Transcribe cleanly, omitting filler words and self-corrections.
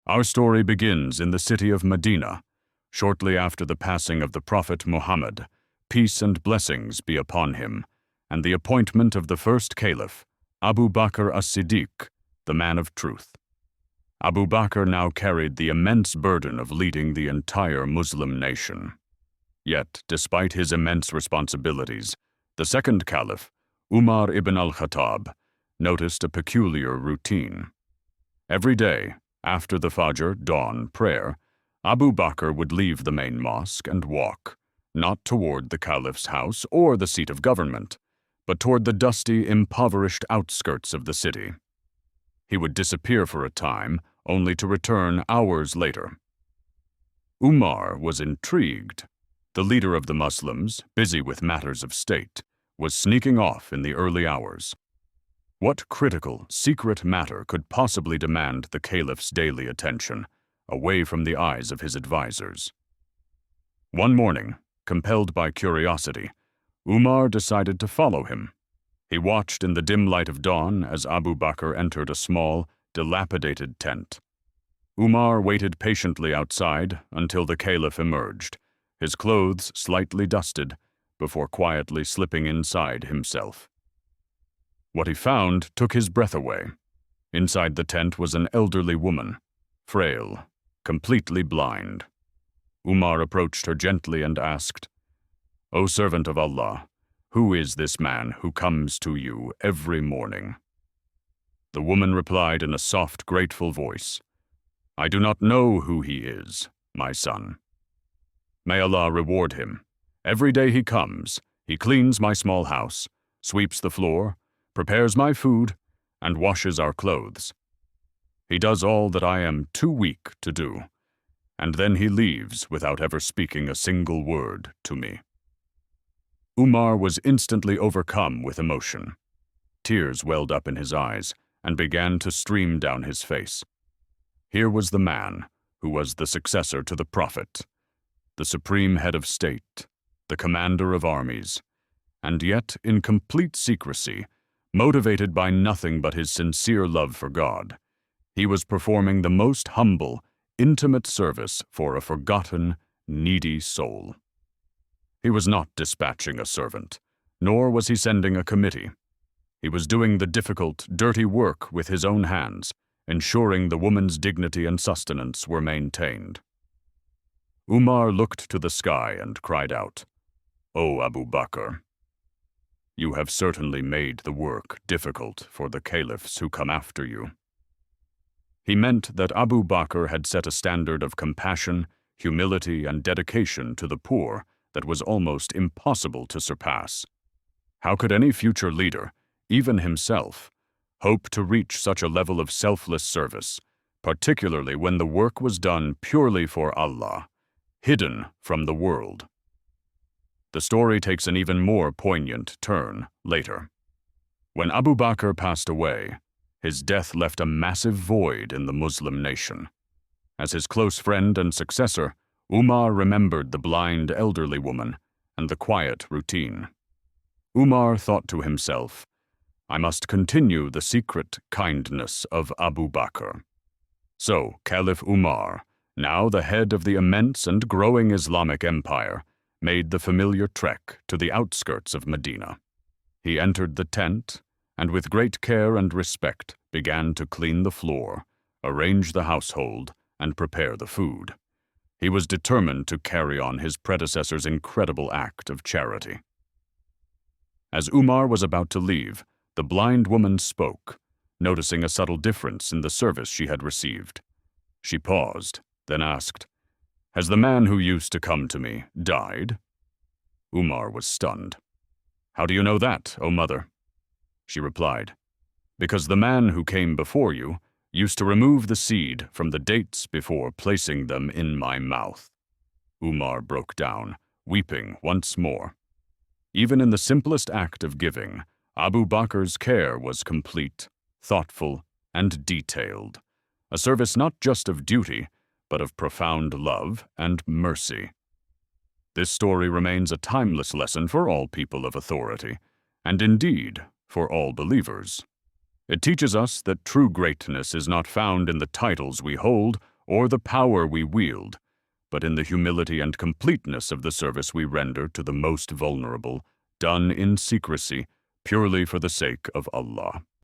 Our story begins in the city of Medina, shortly after the passing of the Prophet Muhammad, peace and blessings be upon him, and the appointment of the first caliph, Abu Bakr as-Siddiq, the man of truth. Abu Bakr now carried the immense burden of leading the entire Muslim nation. Yet, despite his immense responsibilities, the second caliph, Umar ibn al-Khattab, noticed a peculiar routine. Every day, after the Fajr dawn prayer, Abu Bakr would leave the main mosque and walk, not toward the caliph's house or the seat of government, but toward the dusty, impoverished outskirts of the city. He would disappear for a time, only to return hours later. Umar was intrigued. The leader of the Muslims, busy with matters of state, was sneaking off in the early hours. What critical, secret matter could possibly demand the caliph's daily attention, away from the eyes of his advisors? One morning, compelled by curiosity, Umar decided to follow him. He watched in the dim light of dawn as Abu Bakr entered a small, dilapidated tent. Umar waited patiently outside until the caliph emerged, his clothes slightly dusted, before quietly slipping inside himself. What he found took his breath away. Inside the tent was an elderly woman, frail, completely blind. Umar approached her gently and asked, "O servant of Allah, who is this man who comes to you every morning?" The woman replied in a soft, grateful voice, "I do not know who he is, my son. May Allah reward him. Every day he comes, he cleans my small house, sweeps the floor, prepares my food, and washes our clothes. He does all that I am too weak to do, and then he leaves without ever speaking a single word to me." Umar was instantly overcome with emotion. Tears welled up in his eyes and began to stream down his face. Here was the man who was the successor to the Prophet, the supreme head of state, the commander of armies, and yet in complete secrecy, motivated by nothing but his sincere love for God, he was performing the most humble, intimate service for a forgotten, needy soul. He was not dispatching a servant, nor was he sending a committee. He was doing the difficult, dirty work with his own hands, ensuring the woman's dignity and sustenance were maintained. Umar looked to the sky and cried out, "O Abu Bakr, you have certainly made the work difficult for the caliphs who come after you." He meant that Abu Bakr had set a standard of compassion, humility, and dedication to the poor that was almost impossible to surpass. How could any future leader, even himself, hope to reach such a level of selfless service, particularly when the work was done purely for Allah, hidden from the world? The story takes an even more poignant turn later. When Abu Bakr passed away, his death left a massive void in the Muslim nation. As his close friend and successor, Umar remembered the blind elderly woman and the quiet routine. Umar thought to himself, "I must continue the secret kindness of Abu Bakr." So, Caliph Umar, now the head of the immense and growing Islamic empire, made the familiar trek to the outskirts of Medina. He entered the tent and with great care and respect began to clean the floor, arrange the household, and prepare the food. He was determined to carry on his predecessor's incredible act of charity. As Umar was about to leave, the blind woman spoke, noticing a subtle difference in the service she had received. She paused, then asked, "Has the man who used to come to me died?" Umar was stunned. "How do you know that, O mother?" She replied, "Because the man who came before you used to remove the seed from the dates before placing them in my mouth." Umar broke down, weeping once more. Even in the simplest act of giving, Abu Bakr's care was complete, thoughtful, and detailed, a service not just of duty, but of profound love and mercy. This story remains a timeless lesson for all people of authority, and indeed, for all believers. It teaches us that true greatness is not found in the titles we hold or the power we wield, but in the humility and completeness of the service we render to the most vulnerable, done in secrecy, purely for the sake of Allah.